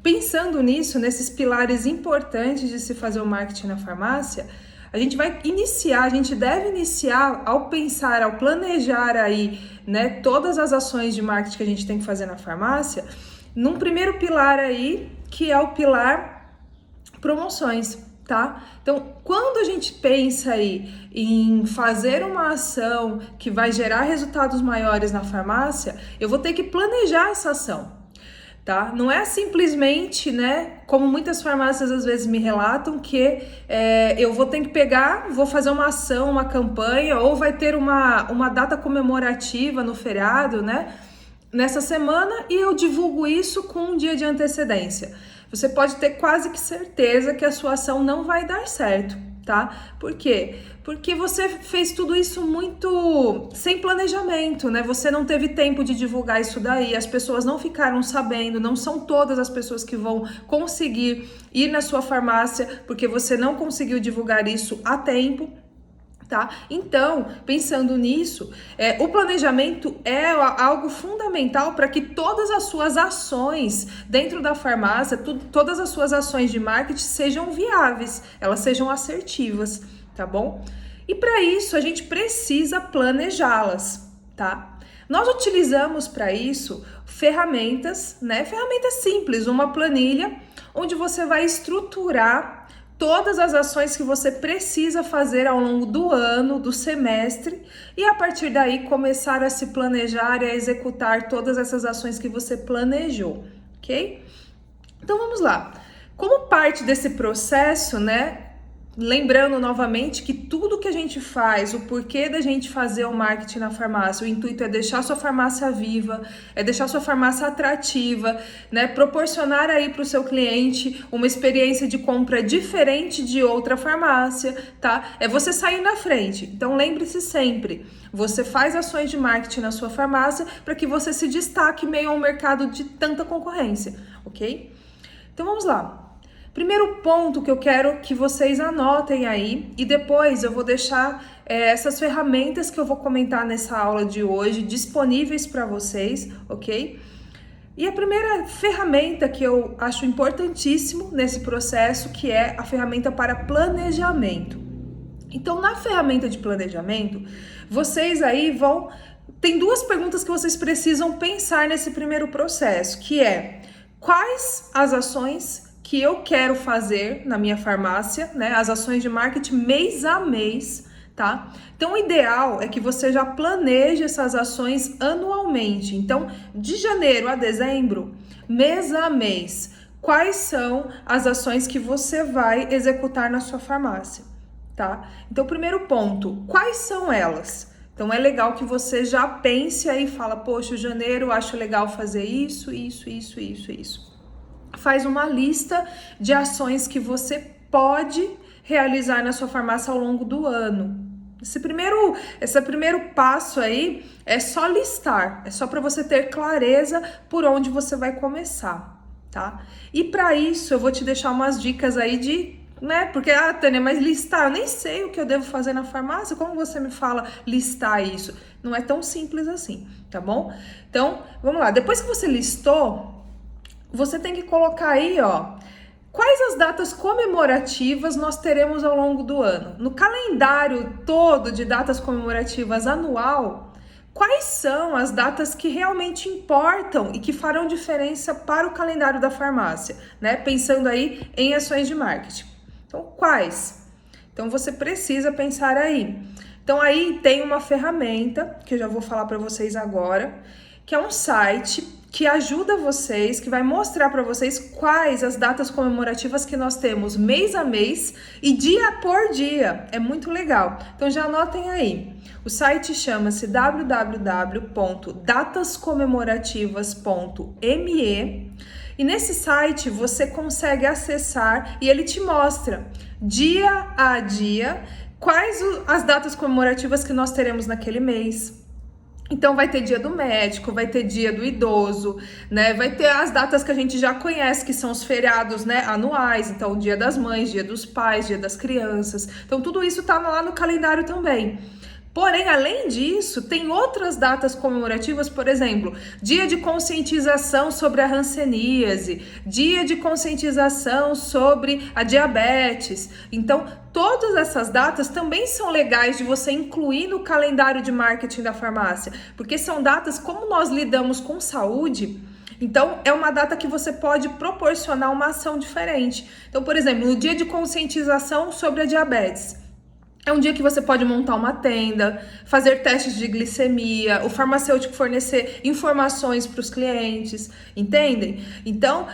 Pensando nisso, nesses pilares importantes de se fazer o marketing na farmácia, a gente deve iniciar ao pensar, ao planejar aí, né, todas as ações de marketing que a gente tem que fazer na farmácia, num primeiro pilar aí, que é o pilar promoções, tá? Então, quando a gente pensa aí em fazer uma ação que vai gerar resultados maiores na farmácia, eu vou ter que planejar essa ação. Tá? Não é simplesmente, né, como muitas farmácias às vezes me relatam, que eu vou ter que vou fazer uma ação, uma campanha, ou vai ter uma data comemorativa no feriado, né, nessa semana, e eu divulgo isso com um dia de antecedência. Você pode ter quase que certeza que a sua ação não vai dar certo, tá? Por quê? Porque você fez tudo isso muito sem planejamento, né? Você não teve tempo de divulgar isso daí, as pessoas não ficaram sabendo, não são todas as pessoas que vão conseguir ir na sua farmácia, porque você não conseguiu divulgar isso a tempo. Tá? Então, pensando nisso, o planejamento é algo fundamental para que todas as suas ações dentro da farmácia, todas as suas ações de marketing sejam viáveis, elas sejam assertivas, tá bom? E para isso a gente precisa planejá-las, tá? Nós utilizamos para isso ferramentas, né? Ferramentas simples, uma planilha onde você vai estruturar todas as ações que você precisa fazer ao longo do ano, do semestre, e a partir daí começar a se planejar e a executar todas essas ações que você planejou, ok? Então vamos lá. Como parte desse processo, né? Lembrando novamente que tudo que a gente faz, o porquê da gente fazer o marketing na farmácia, o intuito é deixar sua farmácia viva, é deixar sua farmácia atrativa, né? Proporcionar aí para o seu cliente uma experiência de compra diferente de outra farmácia, tá? É você sair na frente. Então lembre-se sempre, você faz ações de marketing na sua farmácia para que você se destaque meio ao mercado de tanta concorrência, ok? Então vamos lá. Primeiro ponto que eu quero que vocês anotem aí, e depois eu vou deixar essas ferramentas que eu vou comentar nessa aula de hoje disponíveis para vocês, ok? E a primeira ferramenta que eu acho importantíssimo nesse processo, que é a ferramenta para planejamento. Então, na ferramenta de planejamento, vocês aí tem duas perguntas que vocês precisam pensar nesse primeiro processo, que é: quais as ações que eu quero fazer na minha farmácia, né? As ações de marketing mês a mês, tá? Então, o ideal é que você já planeje essas ações anualmente. Então, de janeiro a dezembro, mês a mês, quais são as ações que você vai executar na sua farmácia, tá? Então, primeiro ponto, quais são elas? Então, é legal que você já pense aí e fala: poxa, janeiro, acho legal fazer isso. Faz uma lista de ações que você pode realizar na sua farmácia ao longo do ano. Esse primeiro passo aí é só listar, é só para você ter clareza por onde você vai começar, tá? E para isso eu vou te deixar umas dicas aí né? Porque, Tânia, mas listar, eu nem sei o que eu devo fazer na farmácia, como você me fala listar isso? Não é tão simples assim, tá bom? Então, vamos lá, depois que você listou, você tem que colocar aí, ó, quais as datas comemorativas nós teremos ao longo do ano. No calendário todo de datas comemorativas anual, quais são as datas que realmente importam e que farão diferença para o calendário da farmácia, né? Pensando aí em ações de marketing. Então, quais? Então, você precisa pensar aí. Então, aí tem uma ferramenta, que eu já vou falar para vocês agora, que é um site que ajuda vocês, que vai mostrar para vocês quais as datas comemorativas que nós temos mês a mês e dia por dia. É muito legal. Então já anotem aí. O site chama-se www.datascomemorativas.me e nesse site você consegue acessar e ele te mostra dia a dia quais as datas comemorativas que nós teremos naquele mês. Então vai ter dia do médico, vai ter dia do idoso, né? Vai ter as datas que a gente já conhece, que são os feriados, né, anuais. Então, dia das mães, dia dos pais, dia das crianças. Então, tudo isso tá lá no calendário também. Porém, além disso, tem outras datas comemorativas, por exemplo, dia de conscientização sobre a hanseníase, dia de conscientização sobre a diabetes. Então, todas essas datas também são legais de você incluir no calendário de marketing da farmácia, porque são datas, como nós lidamos com saúde, então é uma data que você pode proporcionar uma ação diferente. Então, por exemplo, no dia de conscientização sobre a diabetes, é um dia que você pode montar uma tenda, fazer testes de glicemia, o farmacêutico fornecer informações para os clientes, entendem? Então,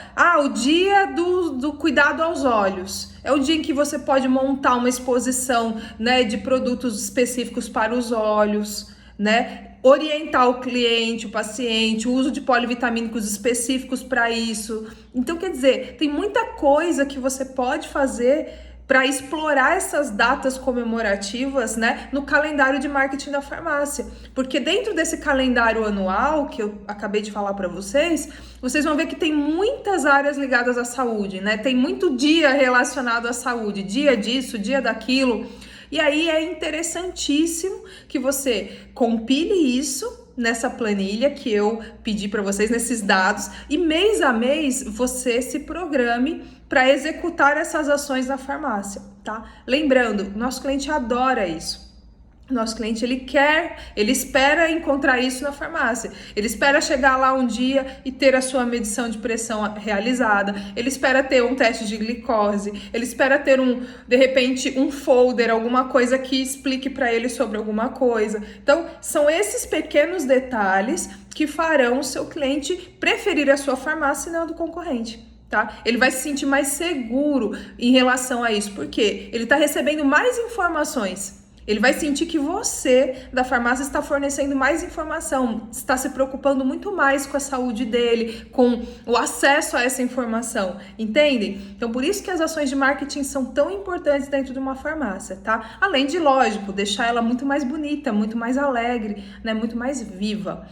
o dia do cuidado aos olhos. É o dia em que você pode montar uma exposição, né, de produtos específicos para os olhos, né? Orientar o cliente, o paciente, o uso de polivitamínicos específicos para isso. Então, quer dizer, tem muita coisa que você pode fazer para explorar essas datas comemorativas, né, no calendário de marketing da farmácia. Porque dentro desse calendário anual, que eu acabei de falar para vocês, vocês vão ver que tem muitas áreas ligadas à saúde, né? Tem muito dia relacionado à saúde, dia disso, dia daquilo. E aí é interessantíssimo que você compile isso nessa planilha que eu pedi para vocês, nesses dados, e mês a mês você se programe para executar essas ações na farmácia, tá? Lembrando, nosso cliente adora isso. Nosso cliente, ele espera encontrar isso na farmácia. Ele espera chegar lá um dia e ter a sua medição de pressão realizada. Ele espera ter um teste de glicose. Ele espera ter de repente, um folder, alguma coisa que explique para ele sobre alguma coisa. Então, são esses pequenos detalhes que farão o seu cliente preferir a sua farmácia e não a do concorrente. Tá? Ele vai se sentir mais seguro em relação a isso, porque ele está recebendo mais informações. Ele vai sentir que você, da farmácia, está fornecendo mais informação, está se preocupando muito mais com a saúde dele, com o acesso a essa informação, entendem? Então, por isso que as ações de marketing são tão importantes dentro de uma farmácia, tá? Além de, lógico, deixar ela muito mais bonita, muito mais alegre, né? Muito mais viva,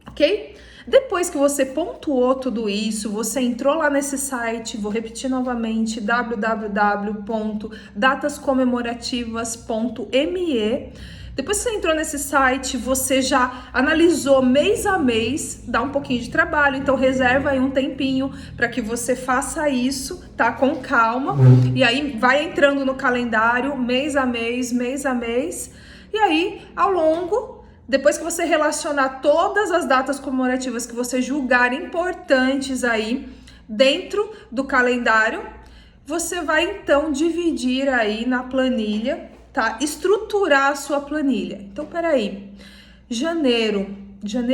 ok? Depois que você pontuou tudo isso, você entrou lá nesse site, vou repetir novamente, www.datascomemorativas.me. Depois que você entrou nesse site, você já analisou mês a mês, dá um pouquinho de trabalho, então reserva aí um tempinho para que você faça isso, tá? Com calma. E aí vai entrando no calendário, mês a mês, e aí ao longo, depois que você relacionar todas as datas comemorativas que você julgar importantes aí dentro do calendário, você vai então dividir aí na planilha, tá? Estruturar a sua planilha. Então, peraí, janeiro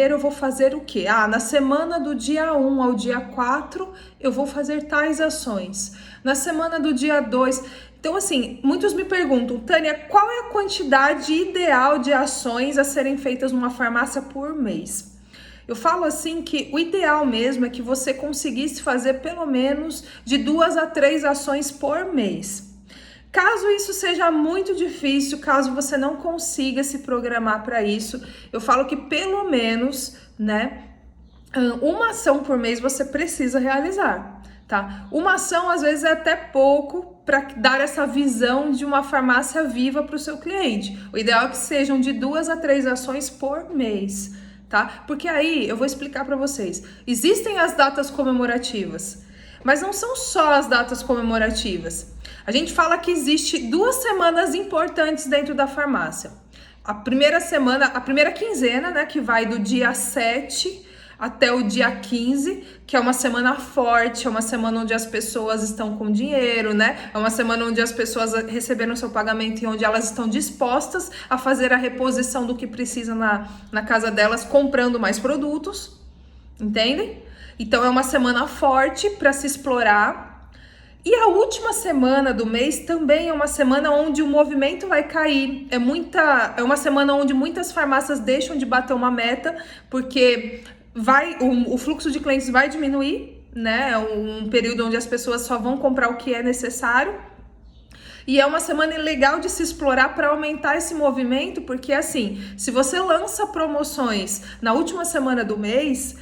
eu vou fazer o quê? Na semana do dia 1 ao dia 4, eu vou fazer tais ações. Na semana do dia 2... Então, assim, muitos me perguntam, Tânia, qual é a quantidade ideal de ações a serem feitas numa farmácia por mês? Eu falo assim que o ideal mesmo é que você conseguisse fazer pelo menos de 2 a 3 ações por mês. Caso isso seja muito difícil, caso você não consiga se programar para isso, eu falo que pelo menos, né, uma ação por mês você precisa realizar, tá? Uma ação às vezes é até pouco para dar essa visão de uma farmácia viva para o seu cliente. O ideal é que sejam de 2 a 3 ações por mês, tá? Porque aí eu vou explicar para vocês. Existem as datas comemorativas, mas não são só as datas comemorativas. A gente fala que existe 2 semanas importantes dentro da farmácia. A primeira quinzena, né, que vai do dia 7 até o dia 15, que é uma semana forte, é uma semana onde as pessoas estão com dinheiro, né? É uma semana onde as pessoas receberam seu pagamento e onde elas estão dispostas a fazer a reposição do que precisa na casa delas, comprando mais produtos, entendem? Então é uma semana forte para se explorar. E a última semana do mês também é uma semana onde o movimento vai cair. É uma semana onde muitas farmácias deixam de bater uma meta, porque o fluxo de clientes vai diminuir, né? É um período onde as pessoas só vão comprar o que é necessário. E é uma semana legal de se explorar para aumentar esse movimento, porque assim, se você lança promoções na última semana do mês,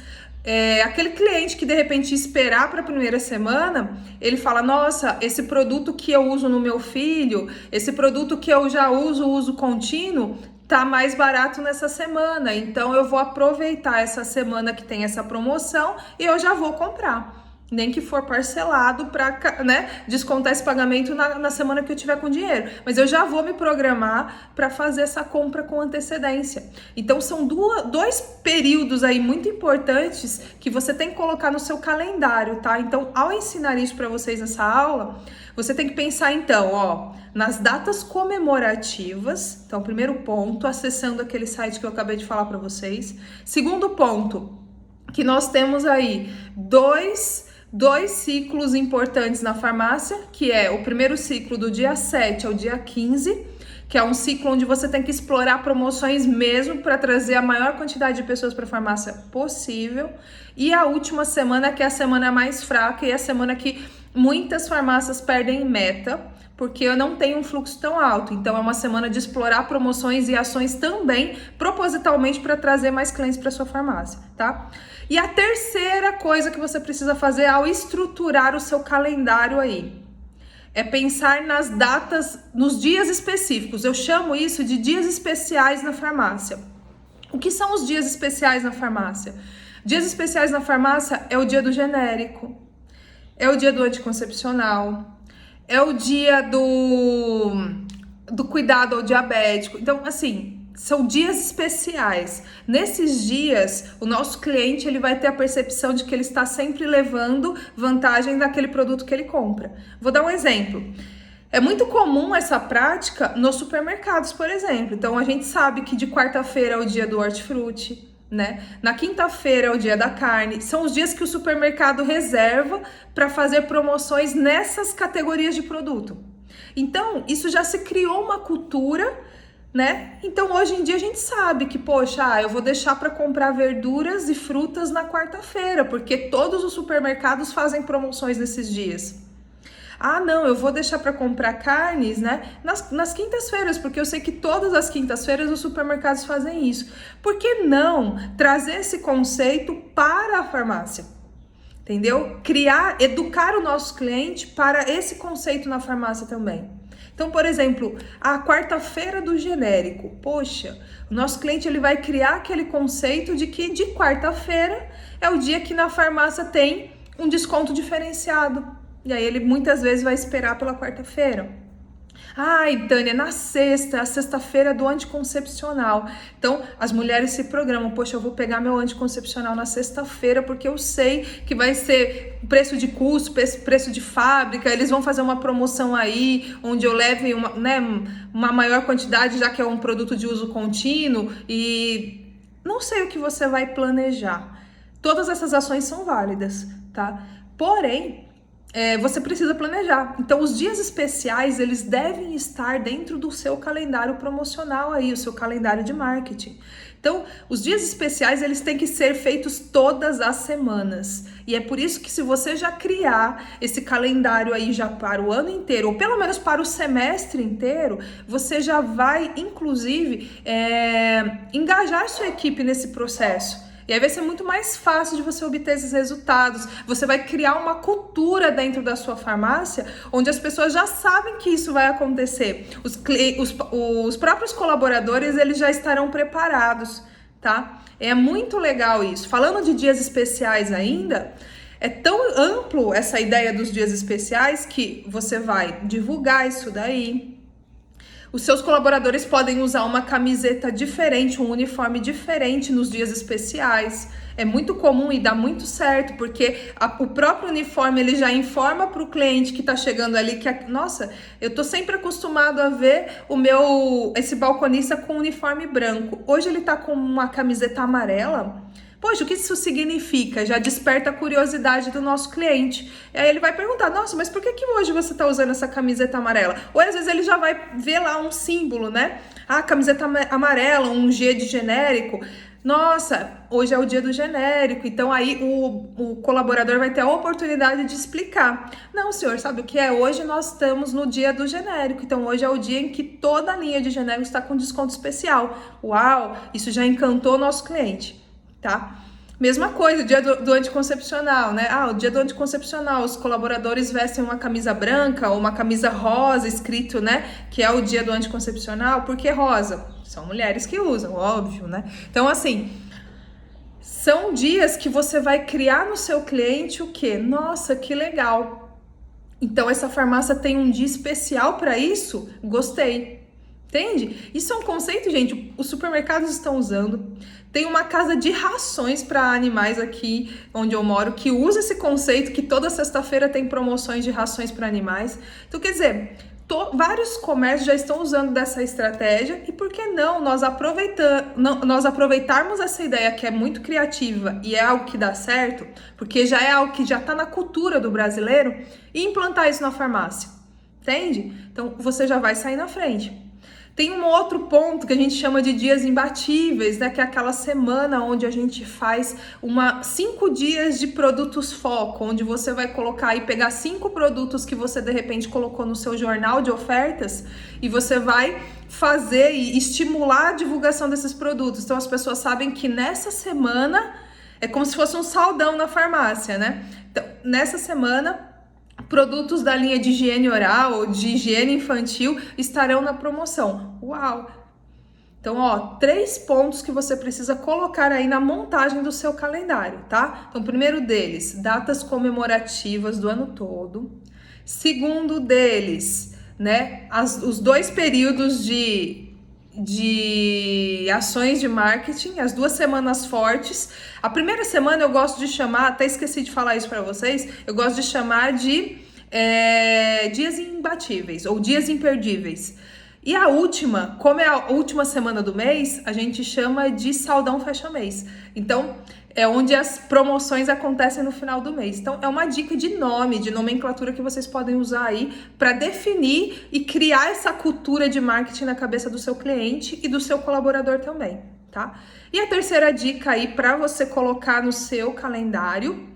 aquele cliente que de repente esperar para a primeira semana, ele fala, nossa, esse produto que eu uso no meu filho, esse produto que eu já uso contínuo, tá mais barato nessa semana, então eu vou aproveitar essa semana que tem essa promoção e eu já vou comprar. Nem que for parcelado para, né, descontar esse pagamento na semana que eu tiver com dinheiro. Mas eu já vou me programar para fazer essa compra com antecedência. Então são dois períodos aí muito importantes que você tem que colocar no seu calendário, tá? Então, ao ensinar isso para vocês nessa aula, você tem que pensar então, ó, nas datas comemorativas. Então, primeiro ponto, acessando aquele site que eu acabei de falar para vocês. Segundo ponto, que nós temos aí dois ciclos importantes na farmácia, que é o primeiro ciclo do dia 7 ao dia 15, que é um ciclo onde você tem que explorar promoções mesmo para trazer a maior quantidade de pessoas para a farmácia possível. E a última semana, que é a semana mais fraca e a semana que muitas farmácias perdem meta, porque eu não tenho um fluxo tão alto. Então é uma semana de explorar promoções e ações também, propositalmente, para trazer mais clientes para sua farmácia, tá? E a terceira coisa que você precisa fazer ao estruturar o seu calendário aí é pensar nas datas, nos dias específicos. Eu chamo isso de dias especiais na farmácia. O que são os dias especiais na farmácia? Dias especiais na farmácia é o dia do genérico, é o dia do anticoncepcional, é o dia do cuidado ao diabético. Então, assim, são dias especiais. Nesses dias, o nosso cliente ele vai ter a percepção de que ele está sempre levando vantagem daquele produto que ele compra. Vou dar um exemplo. É muito comum essa prática nos supermercados, por exemplo. Então, a gente sabe que de quarta-feira é o dia do hortifruti, né? Na quinta-feira é o dia da carne. São os dias que o supermercado reserva para fazer promoções nessas categorias de produto. Então, isso já se criou uma cultura, né? Então, hoje em dia a gente sabe que, poxa, eu vou deixar para comprar verduras e frutas na quarta-feira, porque todos os supermercados fazem promoções nesses dias. Ah, não, eu vou deixar para comprar carnes, né, nas quintas-feiras, porque eu sei que todas as quintas-feiras os supermercados fazem isso. Por que não trazer esse conceito para a farmácia? Entendeu? Educar o nosso cliente para esse conceito na farmácia também. Então, por exemplo, a quarta-feira do genérico. Poxa, o nosso cliente ele vai criar aquele conceito de que de quarta-feira é o dia que na farmácia tem um desconto diferenciado. E aí ele muitas vezes vai esperar pela quarta-feira. Ai, Tânia, na sexta, a sexta-feira do anticoncepcional. Então, as mulheres se programam. Poxa, eu vou pegar meu anticoncepcional na sexta-feira porque eu sei que vai ser preço de custo, preço de fábrica. Eles vão fazer uma promoção aí, onde eu leve uma maior quantidade, já que é um produto de uso contínuo. E não sei o que você vai planejar. Todas essas ações são válidas, tá? Porém, você precisa planejar. Então, os dias especiais, eles devem estar dentro do seu calendário promocional aí, o seu calendário de marketing. Então, os dias especiais, eles têm que ser feitos todas as semanas. E é por isso que se você já criar esse calendário aí já para o ano inteiro, ou pelo menos para o semestre inteiro, você já vai, inclusive, engajar sua equipe nesse processo. E aí vai ser muito mais fácil de você obter esses resultados. Você vai criar uma cultura dentro da sua farmácia, onde as pessoas já sabem que isso vai acontecer. Os próprios colaboradores, eles já estarão preparados, tá? É muito legal isso. Falando de dias especiais ainda, é tão amplo essa ideia dos dias especiais que você vai divulgar isso daí. Os seus colaboradores podem usar uma camiseta diferente, um uniforme diferente nos dias especiais. É muito comum e dá muito certo, porque o próprio uniforme ele já informa para o cliente que está chegando ali que, nossa, eu tô sempre acostumado a ver esse balconista com uniforme branco. Hoje ele tá com uma camiseta amarela. Poxa, o que isso significa? Já desperta a curiosidade do nosso cliente. E aí ele vai perguntar, nossa, mas por que hoje você está usando essa camiseta amarela? Ou às vezes ele já vai ver lá um símbolo, né? Ah, camiseta amarela, um G de genérico. Nossa, hoje é o dia do genérico. Então aí o colaborador vai ter a oportunidade de explicar. Não, senhor, sabe o que é? Hoje nós estamos no dia do genérico. Então hoje é o dia em que toda a linha de genérico está com desconto especial. Uau, isso já encantou o nosso cliente. Tá? Mesma coisa, o dia do anticoncepcional, né? Ah, o dia do anticoncepcional, os colaboradores vestem uma camisa branca ou uma camisa rosa escrito, né? Que é o dia do anticoncepcional. Por que rosa? São mulheres que usam, óbvio, né? Então, assim, são dias que você vai criar no seu cliente o quê? Nossa, que legal! Então, essa farmácia tem um dia especial para isso? Gostei. Entende? Isso é um conceito, gente, os supermercados estão usando. Tem uma casa de rações para animais aqui onde eu moro que usa esse conceito, que toda sexta-feira tem promoções de rações para animais. Então, quer dizer, vários comércios já estão usando dessa estratégia, e por que não nós aproveitarmos essa ideia que é muito criativa e é algo que dá certo, porque já é algo que já está na cultura do brasileiro, e implantar isso na farmácia, entende? Então você já vai sair na frente. Tem um outro ponto que a gente chama de dias imbatíveis, né? Que é aquela semana onde a gente faz 5 dias de produtos foco, onde você vai colocar e pegar 5 produtos que você de repente colocou no seu jornal de ofertas e você vai fazer e estimular a divulgação desses produtos. Então as pessoas sabem que nessa semana é como se fosse um saldão na farmácia, né? Então, nessa semana, produtos da linha de higiene oral ou de higiene infantil estarão na promoção. Uau! Então, ó, 3 pontos que você precisa colocar aí na montagem do seu calendário, tá? Então, primeiro deles, datas comemorativas do ano todo. Segundo deles, né, os 2 períodos de ações de marketing, as 2 semanas fortes. A primeira semana eu gosto de chamar, até esqueci de falar isso para vocês, eu gosto de chamar de dias imbatíveis ou dias imperdíveis. E a última, como é a última semana do mês, a gente chama de saldão fecha mês. Então, é onde as promoções acontecem no final do mês. Então, é uma dica de nome, de nomenclatura que vocês podem usar aí para definir e criar essa cultura de marketing na cabeça do seu cliente e do seu colaborador também, tá? E a terceira dica aí para você colocar no seu calendário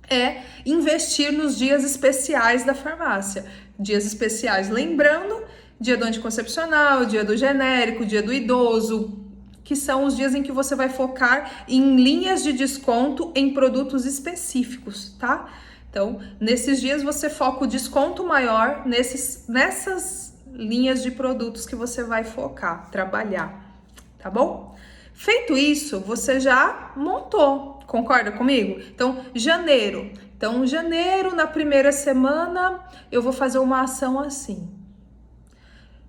é investir nos dias especiais da farmácia. Dias especiais, lembrando, dia do anticoncepcional, dia do genérico, dia do idoso, que são os dias em que você vai focar em linhas de desconto em produtos específicos, tá? Então, nesses dias você foca o desconto maior nessas linhas de produtos que você vai focar, trabalhar, tá bom? Feito isso, você já montou, concorda comigo? Então, janeiro. Então, janeiro, na primeira semana, eu vou fazer uma ação assim.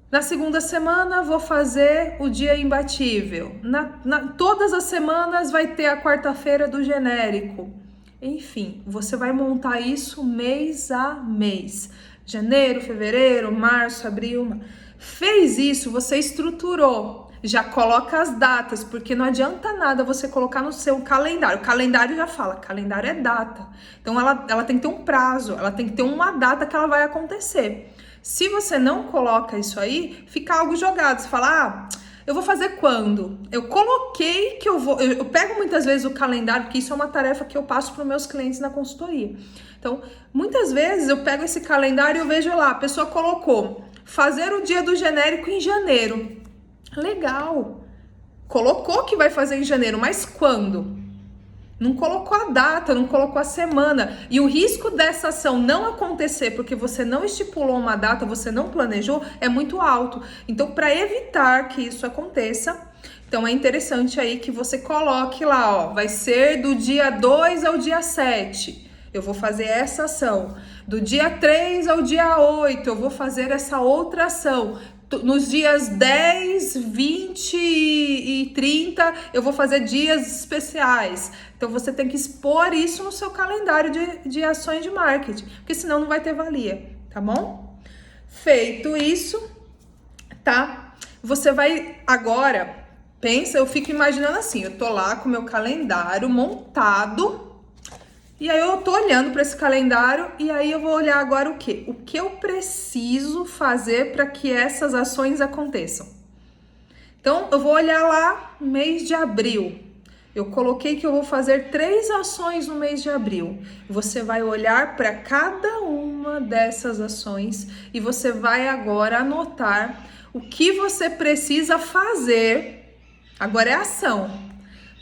Na segunda semana, vou fazer o dia imbatível. Todas as semanas vai ter a quarta-feira do genérico. Enfim, você vai montar isso mês a mês. Janeiro, fevereiro, março, abril. Fez isso, você estruturou. Já coloca as datas, porque não adianta nada você colocar no seu calendário. O calendário já fala, calendário é data. Então, ela tem que ter um prazo, ela tem que ter uma data que ela vai acontecer. Se você não coloca isso aí, fica algo jogado. Você fala, eu vou fazer quando? Eu coloquei que eu vou... Eu pego muitas vezes o calendário, porque isso é uma tarefa que eu passo para os meus clientes na consultoria. Então, muitas vezes eu pego esse calendário e eu vejo lá, a pessoa colocou fazer o dia do genérico em janeiro. Legal. Colocou que vai fazer em janeiro, mas quando? Não colocou a data, não colocou a semana. E o risco dessa ação não acontecer porque você não estipulou uma data, você não planejou, é muito alto. Então, para evitar que isso aconteça, então é interessante aí que você coloque lá, ó, vai ser do dia 2 ao dia 7. Eu vou fazer essa ação. Do dia 3 ao dia 8, eu vou fazer essa outra ação. Nos dias 10, 20 e 30, eu vou fazer dias especiais. Então, você tem que expor isso no seu calendário de ações de marketing, porque senão não vai ter valia, tá bom? Feito isso, tá? Você vai agora, pensa, eu fico imaginando assim, eu tô lá com o meu calendário montado, e aí eu tô olhando para esse calendário e aí eu vou olhar agora o quê? O que eu preciso fazer para que essas ações aconteçam. Então, eu vou olhar lá mês de abril. Eu coloquei que eu vou fazer 3 ações no mês de abril. Você vai olhar para cada uma dessas ações e você vai agora anotar o que você precisa fazer. Agora é ação.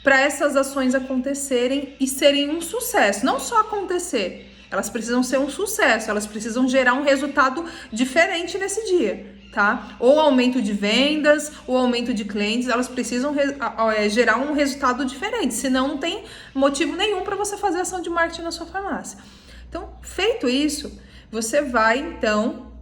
Para essas ações acontecerem e serem um sucesso. Não só acontecer, elas precisam ser um sucesso, elas precisam gerar um resultado diferente nesse dia, tá? Ou aumento de vendas, ou aumento de clientes, elas precisam gerar um resultado diferente, senão não tem motivo nenhum para você fazer ação de marketing na sua farmácia. Então, feito isso, você vai, então,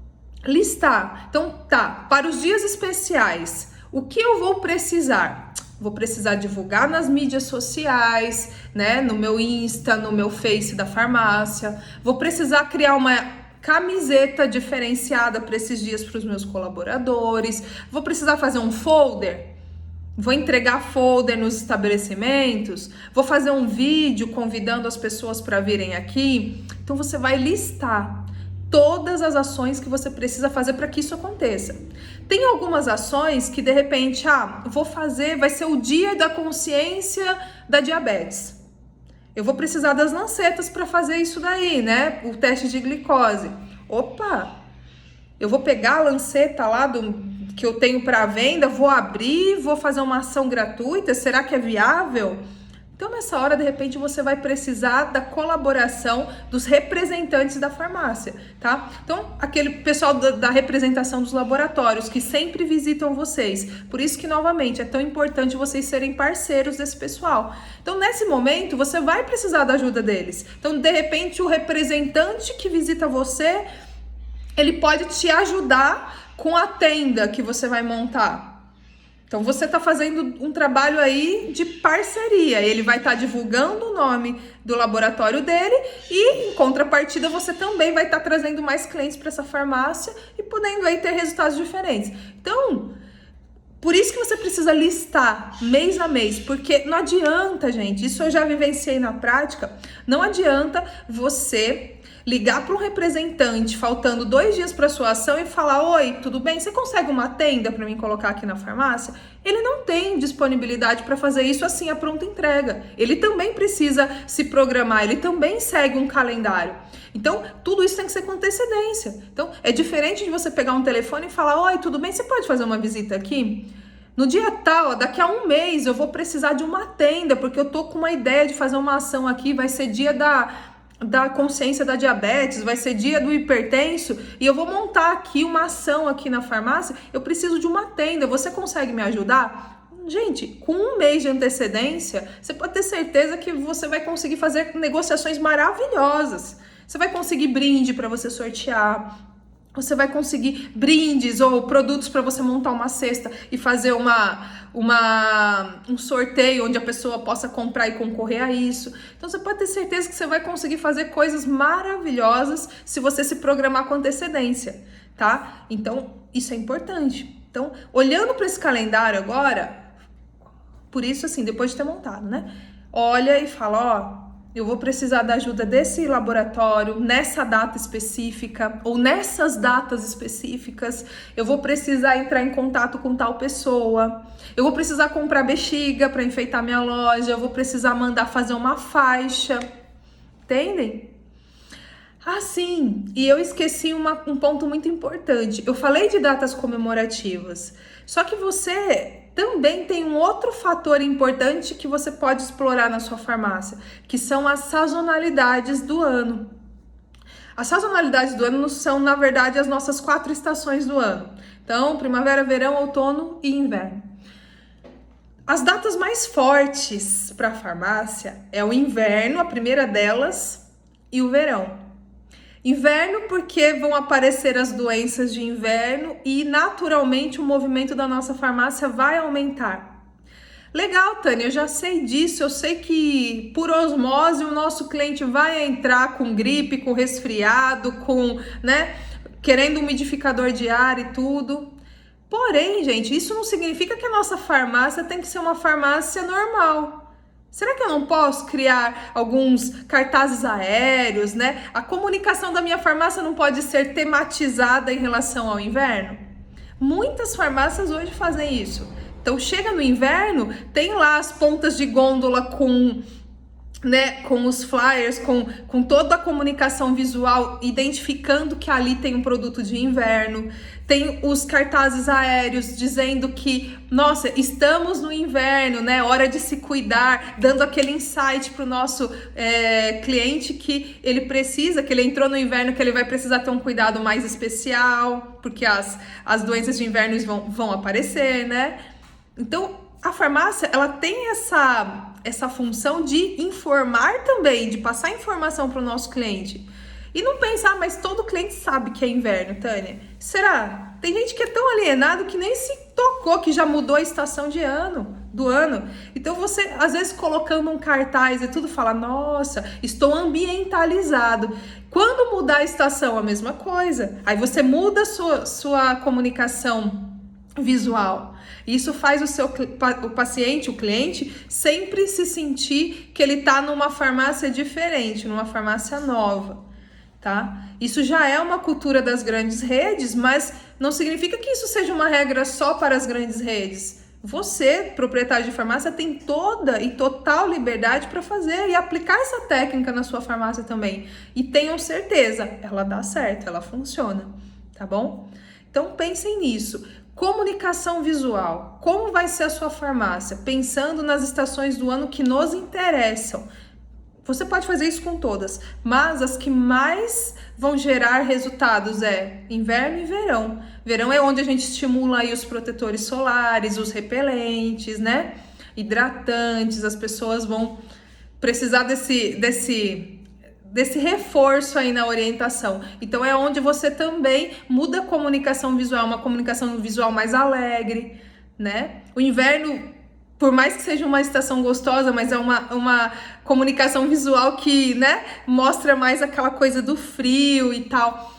listar. Então, tá, para os dias especiais, o que eu vou precisar? Vou precisar divulgar nas mídias sociais, né? No meu Insta, no meu Face da farmácia. Vou precisar criar uma camiseta diferenciada para esses dias para os meus colaboradores. Vou precisar fazer um folder. Vou entregar folder nos estabelecimentos. Vou fazer um vídeo convidando as pessoas para virem aqui. Então você vai listar todas as ações que você precisa fazer para que isso aconteça. Tem algumas ações que de repente, vou fazer, vai ser o dia da consciência da diabetes. Eu vou precisar das lancetas para fazer isso daí, né? O teste de glicose. Opa! Eu vou pegar a lanceta lá que eu tenho para venda, vou abrir, vou fazer uma ação gratuita. Será que é viável? Então, nessa hora, de repente, você vai precisar da colaboração dos representantes da farmácia, tá? Então, aquele pessoal da representação dos laboratórios que sempre visitam vocês. Por isso que, novamente, é tão importante vocês serem parceiros desse pessoal. Então, nesse momento, você vai precisar da ajuda deles. Então, de repente, o representante que visita você, ele pode te ajudar com a tenda que você vai montar. Então, você está fazendo um trabalho aí de parceria. Ele vai estar divulgando o nome do laboratório dele e, em contrapartida, você também vai estar trazendo mais clientes para essa farmácia e podendo aí ter resultados diferentes. Então, por isso que você precisa listar mês a mês, porque não adianta, gente, isso eu já vivenciei na prática, não adianta você ligar para um representante faltando 2 dias para sua ação e falar: oi, tudo bem? Você consegue uma tenda para mim colocar aqui na farmácia? Ele não tem disponibilidade para fazer isso assim a pronta entrega. Ele também precisa se programar, ele também segue um calendário. Então, tudo isso tem que ser com antecedência. Então, é diferente de você pegar um telefone e falar: oi, tudo bem? Você pode fazer uma visita aqui? No dia tal, daqui a 1 mês, eu vou precisar de uma tenda, porque eu tô com uma ideia de fazer uma ação aqui, vai ser dia da consciência da diabetes, vai ser dia do hipertenso e eu vou montar aqui uma ação aqui na farmácia, eu preciso de uma tenda, você consegue me ajudar? Gente, com 1 mês de antecedência, você pode ter certeza que você vai conseguir fazer negociações maravilhosas. Você vai conseguir brinde para você sortear, você vai conseguir brindes ou produtos para você montar uma cesta e fazer um sorteio onde a pessoa possa comprar e concorrer a isso. Então você pode ter certeza que você vai conseguir fazer coisas maravilhosas se você se programar com antecedência, tá? Então isso é importante. Então, olhando para esse calendário agora, por isso assim, depois de ter montado, né? Olha e fala: eu vou precisar da ajuda desse laboratório nessa data específica ou nessas datas específicas. Eu vou precisar entrar em contato com tal pessoa. Eu vou precisar comprar bexiga para enfeitar minha loja. Eu vou precisar mandar fazer uma faixa. Entendem? Sim, e eu esqueci um ponto muito importante. Eu falei de datas comemorativas. Só que você também tem um outro fator importante que você pode explorar na sua farmácia, que são as sazonalidades do ano. As sazonalidades do ano são, na verdade, as nossas 4 estações do ano. Então, primavera, verão, outono e inverno. As datas mais fortes para a farmácia é o inverno, a primeira delas, e o verão. Inverno porque vão aparecer as doenças de inverno e naturalmente o movimento da nossa farmácia vai aumentar. Legal, Tânia, eu já sei disso, eu sei que por osmose o nosso cliente vai entrar com gripe, com resfriado, querendo um umidificador de ar e tudo. Porém, gente, isso não significa que a nossa farmácia tem que ser uma farmácia normal. Será que eu não posso criar alguns cartazes aéreos, né? A comunicação da minha farmácia não pode ser tematizada em relação ao inverno? Muitas farmácias hoje fazem isso. Então, chega no inverno, tem lá as pontas de gôndola com né, com os flyers, com toda a comunicação visual, identificando que ali tem um produto de inverno, tem os cartazes aéreos dizendo que, nossa, estamos no inverno, né, hora de se cuidar, dando aquele insight para o nosso cliente que ele precisa, que ele entrou no inverno, que ele vai precisar ter um cuidado mais especial, porque as doenças de inverno vão aparecer, né? Então, a farmácia, ela tem essa função de informar também, de passar informação para o nosso cliente. E não pensar, mas todo cliente sabe que é inverno, Tânia. Será? Tem gente que é tão alienado que nem se tocou, que já mudou a estação do ano. Então você, às vezes, colocando um cartaz e tudo, fala, nossa, estou ambientalizado. Quando mudar a estação, a mesma coisa. Aí você muda a sua comunicação visual. Isso faz o paciente, o cliente, sempre se sentir que ele está numa farmácia diferente, numa farmácia nova, tá? Isso já é uma cultura das grandes redes, mas não significa que isso seja uma regra só para as grandes redes. Você, proprietário de farmácia, tem toda e total liberdade para fazer e aplicar essa técnica na sua farmácia também. E tenham certeza, ela dá certo, ela funciona, tá bom? Então pensem nisso. Comunicação visual. Como vai ser a sua farmácia? Pensando nas estações do ano que nos interessam. Você pode fazer isso com todas, mas as que mais vão gerar resultados é inverno e verão. Verão é onde a gente estimula aí os protetores solares, os repelentes, né? Hidratantes, as pessoas vão precisar desse reforço aí na orientação. Então é onde você também muda a comunicação visual, uma comunicação visual mais alegre, né? O inverno, por mais que seja uma estação gostosa, mas é uma comunicação visual que, né, mostra mais aquela coisa do frio e tal.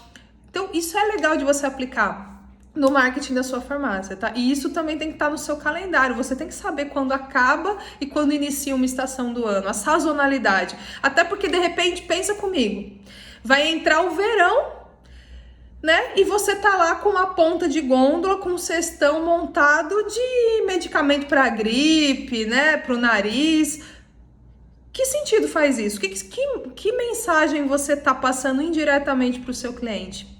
Então isso é legal de você aplicar no marketing da sua farmácia, tá? E isso também tem que estar no seu calendário. Você tem que saber quando acaba e quando inicia uma estação do ano, a sazonalidade. Até porque, de repente, pensa comigo, vai entrar o verão, né? E você tá lá com uma ponta de gôndola, com um cestão montado de medicamento para gripe, né? Para o nariz. Que sentido faz isso? Que mensagem você tá passando indiretamente para o seu cliente?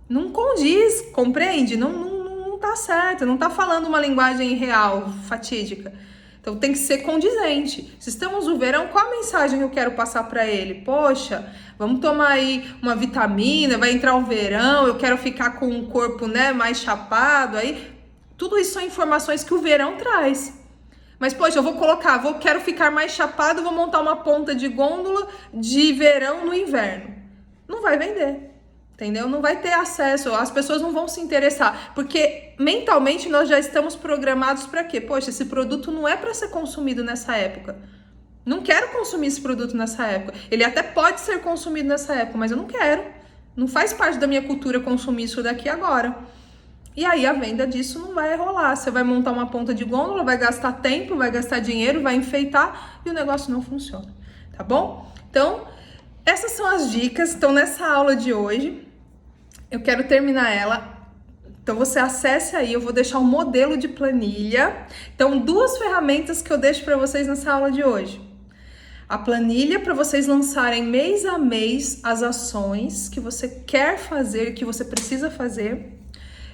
Não condiz, compreende? Não tá certo, não tá falando uma linguagem real, fatídica. Então tem que ser condizente. Se estamos no verão, qual a mensagem que eu quero passar para ele? Poxa, vamos tomar aí uma vitamina, vai entrar o verão, eu quero ficar com o corpo, né, mais chapado aí. Tudo isso são informações que o verão traz. Mas, poxa, quero ficar mais chapado, vou montar uma ponta de gôndola de verão no inverno. Não vai vender. Entendeu? Não vai ter acesso, as pessoas não vão se interessar, porque mentalmente nós já estamos programados para quê? Poxa, esse produto não é para ser consumido nessa época. Não quero consumir esse produto nessa época. Ele até pode ser consumido nessa época, mas eu não quero. Não faz parte da minha cultura consumir isso daqui agora. E aí a venda disso não vai rolar. Você vai montar uma ponta de gôndola, vai gastar tempo, vai gastar dinheiro, vai enfeitar e o negócio não funciona, tá bom? Então, essas são as dicas. Então, nessa aula de hoje, eu quero terminar ela. Então você acesse aí, eu vou deixar um modelo de planilha. Então, 2 ferramentas que eu deixo para vocês nessa aula de hoje. A planilha para vocês lançarem mês a mês as ações que você quer fazer, que você precisa fazer.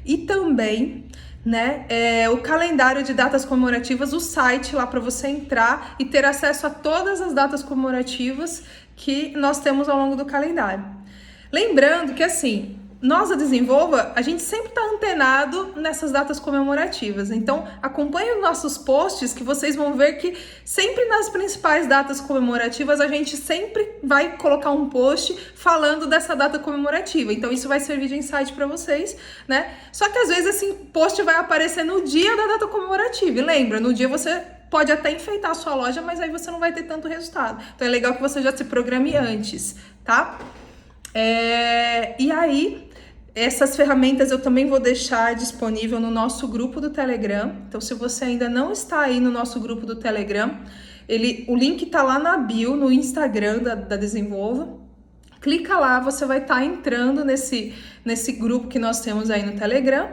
E também, né, o calendário de datas comemorativas, o site lá para você entrar e ter acesso a todas as datas comemorativas que nós temos ao longo do calendário. Lembrando que assim, nós da Desenvolva, a gente sempre está antenado nessas datas comemorativas. Então, acompanhe os nossos posts que vocês vão ver que sempre nas principais datas comemorativas a gente sempre vai colocar um post falando dessa data comemorativa. Então, isso vai servir de insight para vocês, né? Só que às vezes esse post vai aparecer no dia da data comemorativa. E lembra, no dia você pode até enfeitar a sua loja, mas aí você não vai ter tanto resultado. Então, é legal que você já se programe antes, tá? E aí, essas ferramentas eu também vou deixar disponível no nosso grupo do Telegram. Então, se você ainda não está aí no nosso grupo do Telegram, o link tá lá na bio, no Instagram da Desenvolva. Clica lá, você vai estar entrando nesse grupo que nós temos aí no Telegram.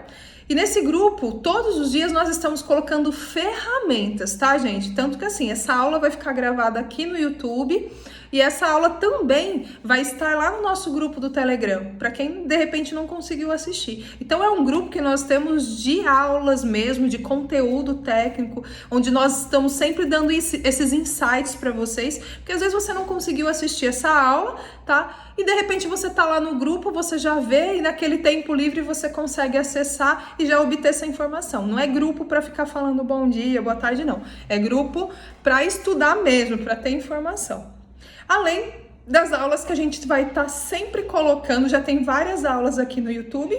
E nesse grupo, todos os dias nós estamos colocando ferramentas, tá, gente? Tanto que assim, essa aula vai ficar gravada aqui no YouTube e essa aula também vai estar lá no nosso grupo do Telegram, para quem de repente não conseguiu assistir. Então é um grupo que nós temos de aulas mesmo, de conteúdo técnico, onde nós estamos sempre dando esses insights para vocês, porque às vezes você não conseguiu assistir essa aula, tá? E de repente você tá lá no grupo, você já vê e naquele tempo livre você consegue acessar e já obter essa informação. Não é grupo para ficar falando bom dia, boa tarde, não. É grupo para estudar mesmo, para ter informação. Além das aulas que a gente vai estar sempre colocando, já tem várias aulas aqui no YouTube.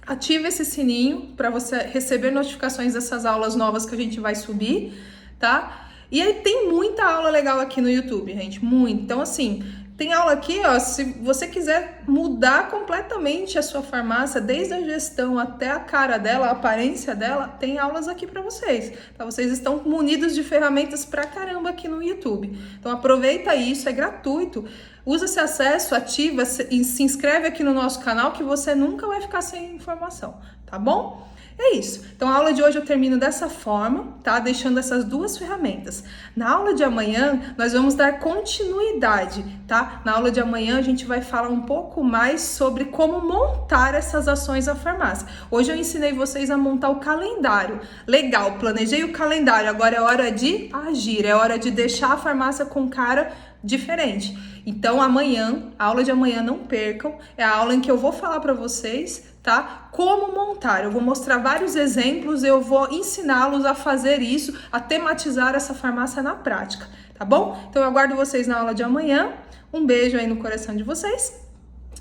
Ativa esse sininho para você receber notificações dessas aulas novas que a gente vai subir, tá? E aí tem muita aula legal aqui no YouTube, gente, muito. Então, assim, tem aula aqui, ó, se você quiser mudar completamente a sua farmácia, desde a gestão até a cara dela, a aparência dela, tem aulas aqui para vocês, tá? Vocês estão munidos de ferramentas pra caramba aqui no YouTube. Então aproveita isso, é gratuito. Usa esse acesso, ativa e se inscreve aqui no nosso canal que você nunca vai ficar sem informação, tá bom? É isso. Então a aula de hoje eu termino dessa forma, tá? Deixando essas duas ferramentas. Na aula de amanhã, nós vamos dar continuidade, tá? Na aula de amanhã a gente vai falar um pouco mais sobre como montar essas ações na farmácia. Hoje eu ensinei vocês a montar o calendário. Legal, planejei o calendário, agora é hora de agir, é hora de deixar a farmácia com cara diferente. Então amanhã, a aula de amanhã não percam, é a aula em que eu vou falar para vocês, tá? Como montar. Eu vou mostrar vários exemplos, eu vou ensiná-los a fazer isso, a tematizar essa farmácia na prática, tá bom? Então eu aguardo vocês na aula de amanhã. Um beijo aí no coração de vocês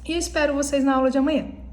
e espero vocês na aula de amanhã.